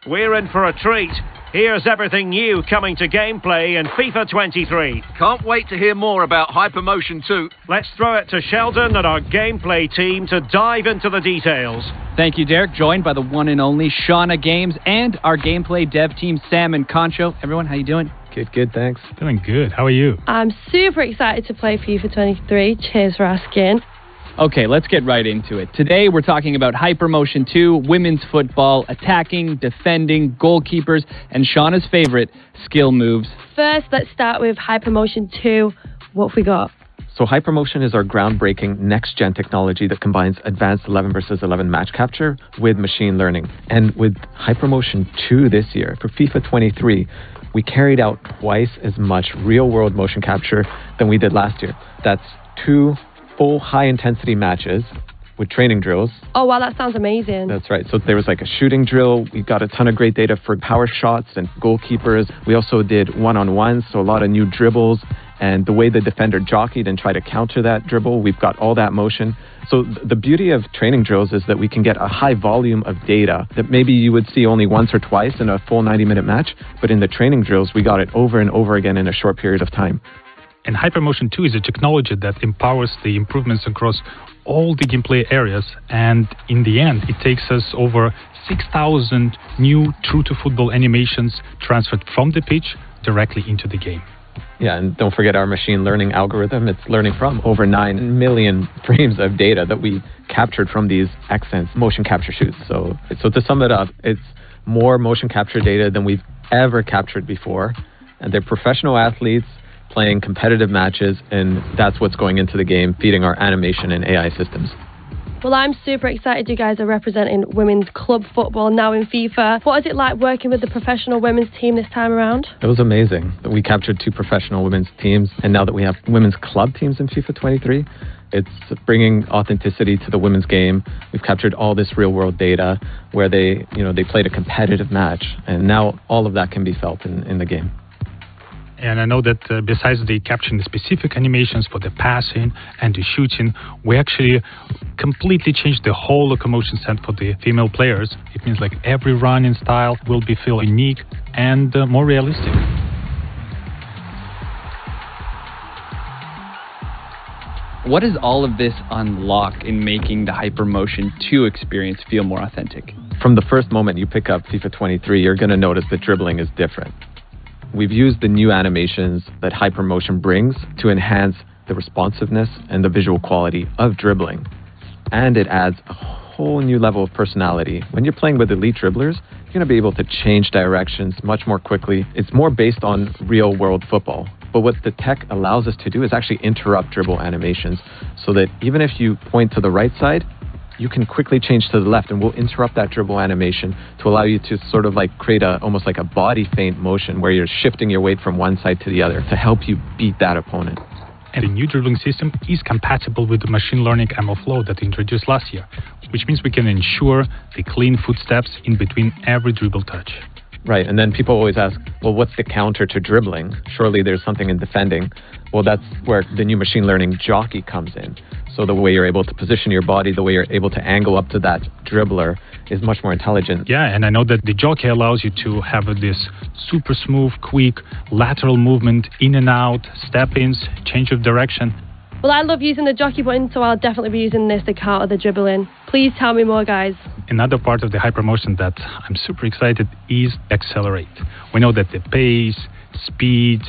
we're in for a treat. Here's everything new coming to gameplay in FIFA 23. Can't wait to hear more about HyperMotion2. Let's throw it to Sheldon and our gameplay team to dive into the details. Thank you, Derek. Joined by the one and only Shauna Games and our gameplay dev team, Sam and Concho. Everyone, how you doing? Good, thanks. Doing good. How are you? I'm super excited to play FIFA 23. Cheers for asking. Okay, let's get right into it. Today we're talking about HyperMotion 2, women's football, attacking, defending, goalkeepers, and Shauna's favorite, skill moves. First, let's start with HyperMotion 2. What have we got? So HyperMotion is our groundbreaking next-gen technology that combines advanced 11 versus 11 match capture with machine learning. And with HyperMotion 2 this year, for FIFA 23, we carried out twice as much real-world motion capture than we did last year. That's 2 full high-intensity matches with training drills. Oh, wow, that sounds amazing. That's right. So there was like a shooting drill. We got a ton of great data for power shots and goalkeepers. We also did one-on-ones, so a lot of new dribbles. And the way the defender jockeyed and tried to counter that dribble, we've got all that motion. So the beauty of training drills is that we can get a high volume of data that maybe you would see only once or twice in a full 90-minute match. But in the training drills, we got it over and over again in a short period of time. And HyperMotion 2 is a technology that empowers the improvements across all the gameplay areas. And in the end, it takes us over 6,000 new true-to-football animations transferred from the pitch directly into the game. Yeah, and don't forget our machine learning algorithm. It's learning from over 9 million frames of data that we captured from these Xsense motion capture shoots. So to sum it up, it's more motion capture data than we've ever captured before. And they're professional athletes playing competitive matches, and that's what's going into the game, feeding our animation and AI systems. Well, I'm super excited you guys are representing women's club football now in FIFA. What is it like working with the professional women's team this time around? It was amazing. We captured 2 professional women's teams, and now that we have women's club teams in FIFA 23, it's bringing authenticity to the women's game. We've captured all this real-world data where they played a competitive match, and now all of that can be felt in the game. And I know that besides the capturing specific animations for the passing and the shooting, we actually completely changed the whole locomotion set for the female players. It means like every running style will be feel unique and more realistic. What does all of this unlock in making the HyperMotion 2 experience feel more authentic? From the first moment you pick up FIFA 23, you're going to notice that dribbling is different. We've used the new animations that HyperMotion brings to enhance the responsiveness and the visual quality of dribbling. And it adds a whole new level of personality. When you're playing with elite dribblers, you're going to be able to change directions much more quickly. It's more based on real-world football. But what the tech allows us to do is actually interrupt dribble animations so that even if you point to the right side, you can quickly change to the left, and we'll interrupt that dribble animation to allow you to sort of like create almost like a body feint motion where you're shifting your weight from one side to the other to help you beat that opponent. And the new dribbling system is compatible with the machine learning ML flow that we introduced last year, which means we can ensure the clean footsteps in between every dribble touch. Right, and then people always ask, well, what's the counter to dribbling? Surely there's something in defending. Well, that's where the new machine learning jockey comes in. So the way you're able to position your body, the way you're able to angle up to that dribbler is much more intelligent. Yeah, and I know that the jockey allows you to have this super smooth, quick, lateral movement, in and out, step-ins, change of direction. Well, I love using the jockey button, so I'll definitely be using this to counter the dribbling. Please tell me more, guys. Another part of the HyperMotion that I'm super excited is accelerate. We know that the pace, speed,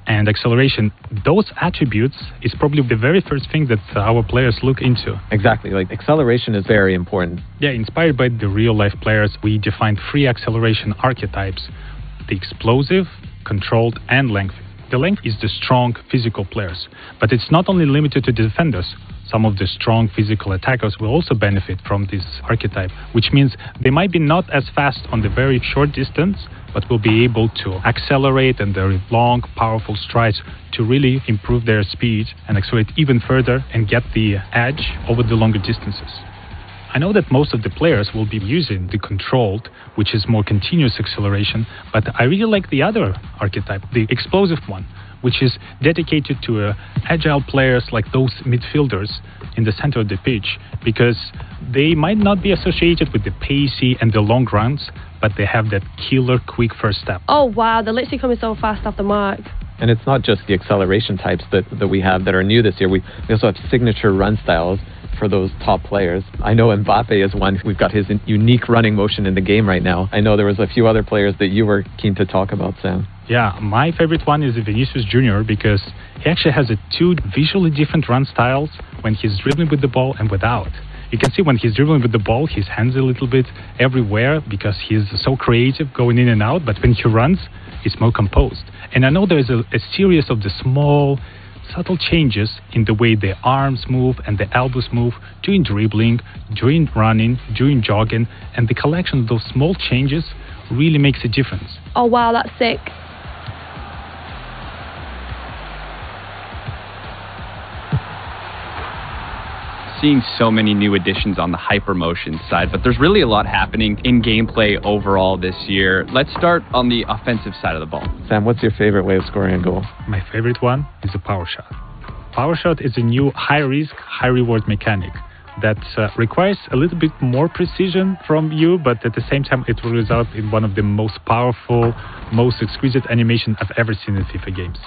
and acceleration, those attributes is probably the very first thing that our players look into. Exactly, like acceleration is very important. Yeah, inspired by the real-life players, we defined 3 acceleration archetypes: the explosive, controlled, and lengthy. The length is the strong physical players, but it's not only limited to the defenders. Some of the strong physical attackers will also benefit from this archetype, which means they might be not as fast on the very short distance, but will be able to accelerate and their long, powerful strides to really improve their speed and accelerate even further and get the edge over the longer distances. I know that most of the players will be using the controlled, which is more continuous acceleration, but I really like the other archetype, the explosive one, which is dedicated to agile players like those midfielders in the center of the pitch, because they might not be associated with the pacey and the long runs, but they have that killer quick first step. Oh wow, they're literally coming so fast off the mark. And it's not just the acceleration types that we have that are new this year. We also have signature run styles for those top players. I know Mbappe is one. We've got his unique running motion in the game right now. I know there was a few other players that you were keen to talk about, Sam. Yeah, my favorite one is Vinicius Jr. because he actually has two visually different run styles when he's dribbling with the ball and without. You can see when he's dribbling with the ball, his hands a little bit everywhere because he's so creative going in and out, but when he runs, it's more composed. And I know there's a series of the small, subtle changes in the way the arms move and the elbows move during dribbling, during running, during jogging, and the collection of those small changes really makes a difference. Oh wow, that's sick. Seeing so many new additions on the HyperMotion side, but there's really a lot happening in gameplay overall this year. Let's start on the offensive side of the ball. Sam, what's your favorite way of scoring a goal? My favorite one is a power shot. Power shot is a new high-risk, high-reward mechanic that requires a little bit more precision from you, but at the same time it will result in one of the most powerful, most exquisite animation I've ever seen in FIFA games.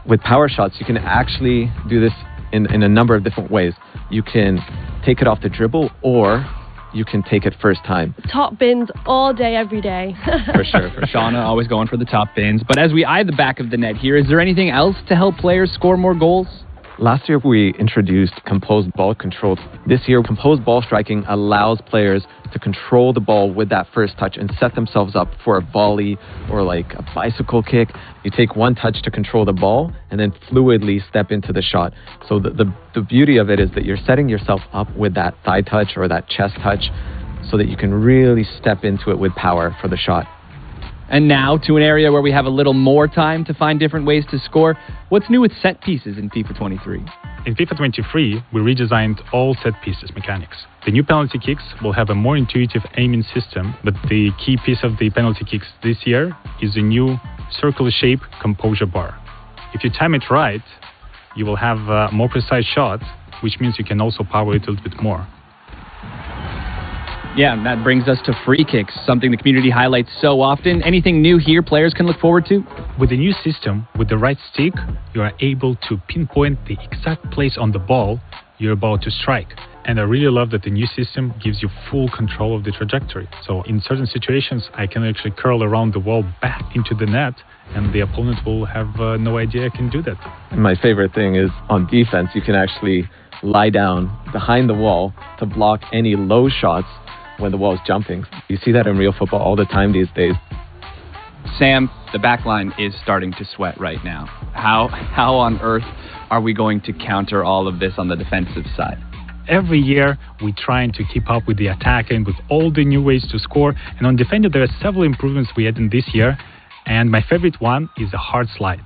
With power shots, you can actually do this in a number of different ways. You can take it off the dribble, or you can take it first time. Top bins all day, every day. For sure. Shauna always going for the top bins. But as we eye the back of the net here, is there anything else to help players score more goals? Last year, we introduced composed ball control. This year, composed ball striking allows players to control the ball with that first touch and set themselves up for a volley or like a bicycle kick. You take one touch to control the ball and then fluidly step into the shot. So the beauty of it is that you're setting yourself up with that thigh touch or that chest touch so that you can really step into it with power for the shot. And now to an area where we have a little more time to find different ways to score. What's new with set pieces in FIFA 23? In FIFA 23, we redesigned all set pieces mechanics. The new penalty kicks will have a more intuitive aiming system, but the key piece of the penalty kicks this year is a new circular shape composure bar. If you time it right, you will have a more precise shot, which means you can also power it a little bit more. Yeah, and that brings us to free kicks, something the community highlights so often. Anything new here players can look forward to? With the new system, with the right stick, you are able to pinpoint the exact place on the ball you're about to strike. And I really love that the new system gives you full control of the trajectory. So in certain situations, I can actually curl around the wall back into the net, and the opponent will have no idea I can do that. And my favorite thing is on defense, you can actually lie down behind the wall to block any low shots when the wall's jumping. You see that in real football all the time these days. Sam, the back line is starting to sweat right now. How on earth are we going to counter all of this on the defensive side? Every year, we're trying to keep up with the attack and with all the new ways to score. And on defender, there are several improvements we had in this year. And my favorite one is a hard slide.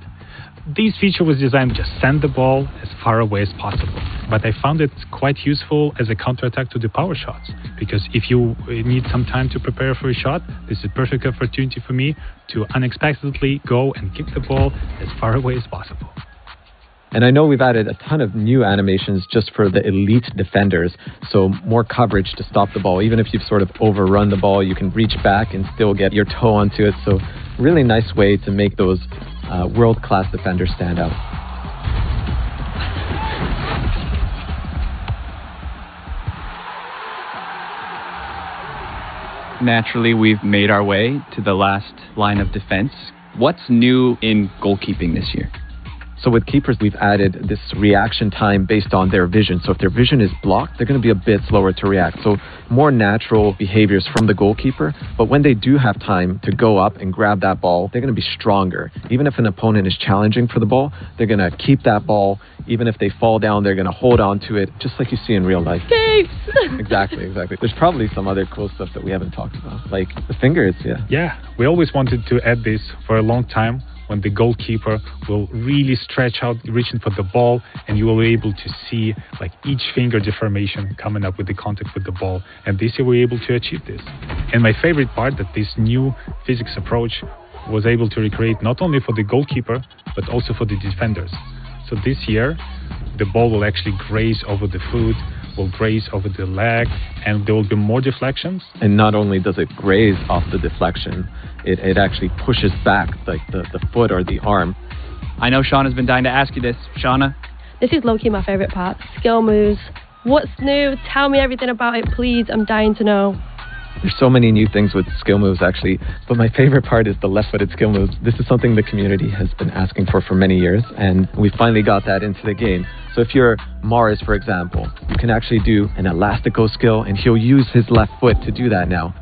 This feature was designed to just send the ball as far away as possible. But I found it quite useful as a counterattack to the power shots. Because if you need some time to prepare for a shot, this is a perfect opportunity for me to unexpectedly go and kick the ball as far away as possible. And I know we've added a ton of new animations just for the elite defenders. So more coverage to stop the ball. Even if you've sort of overrun the ball, you can reach back and still get your toe onto it. So really nice way to make those world-class defenders stand out. Naturally, we've made our way to the last line of defense. What's new in goalkeeping this year? So with keepers, we've added this reaction time based on their vision. So if their vision is blocked, they're going to be a bit slower to react. So more natural behaviors from the goalkeeper. But when they do have time to go up and grab that ball, they're going to be stronger. Even if an opponent is challenging for the ball, they're going to keep that ball. Even if they fall down, they're going to hold on to it, just like you see in real life. Exactly. There's probably some other cool stuff that we haven't talked about, like the fingers, Yeah, we always wanted to add this for a long time, when the goalkeeper will really stretch out, reaching for the ball, and you will be able to see like each finger deformation coming up with the contact with the ball. And this year we were able to achieve this. And my favorite part, that this new physics approach was able to recreate not only for the goalkeeper, but also for the defenders. So this year, the ball will actually graze over the foot, will graze over the leg, and there will be more deflections. And not only does it graze off the deflection, it actually pushes back like the foot or the arm. I know Shauna's been dying to ask you this. Shauna? This is low-key my favourite part. Skill moves. What's new? Tell me everything about it, please. I'm dying to know. There's so many new things with skill moves, actually. But my favorite part is the left-footed skill moves. This is something the community has been asking for many years, and we finally got that into the game. So if you're Morris, for example, you can actually do an elastico skill, and he'll use his left foot to do that now.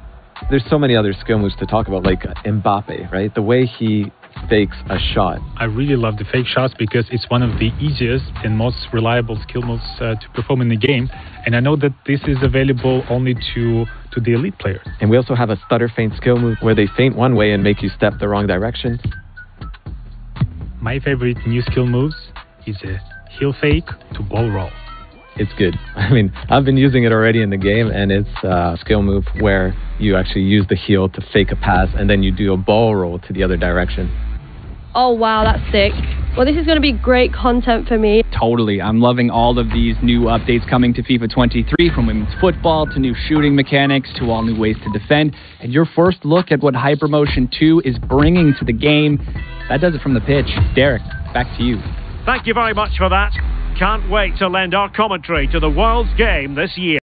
There's so many other skill moves to talk about, like Mbappe, right? The way he fakes a shot. I really love the fake shots because it's one of the easiest and most reliable skill moves to perform in the game. And I know that this is available only to the elite players. And we also have a stutter feint skill move where they feint one way and make you step the wrong direction. My favorite new skill moves is a heel fake to ball roll. It's good. I mean, I've been using it already in the game, and it's a skill move where you actually use the heel to fake a pass, and then you do a ball roll to the other direction. Oh, wow, that's sick. Well, this is going to be great content for me. Totally. I'm loving all of these new updates coming to FIFA 23, from women's football to new shooting mechanics to all new ways to defend. And your first look at what HyperMotion 2 is bringing to the game, that does it from the pitch. Derek, back to you. Thank you very much for that. Can't wait to lend our commentary to the world's game this year.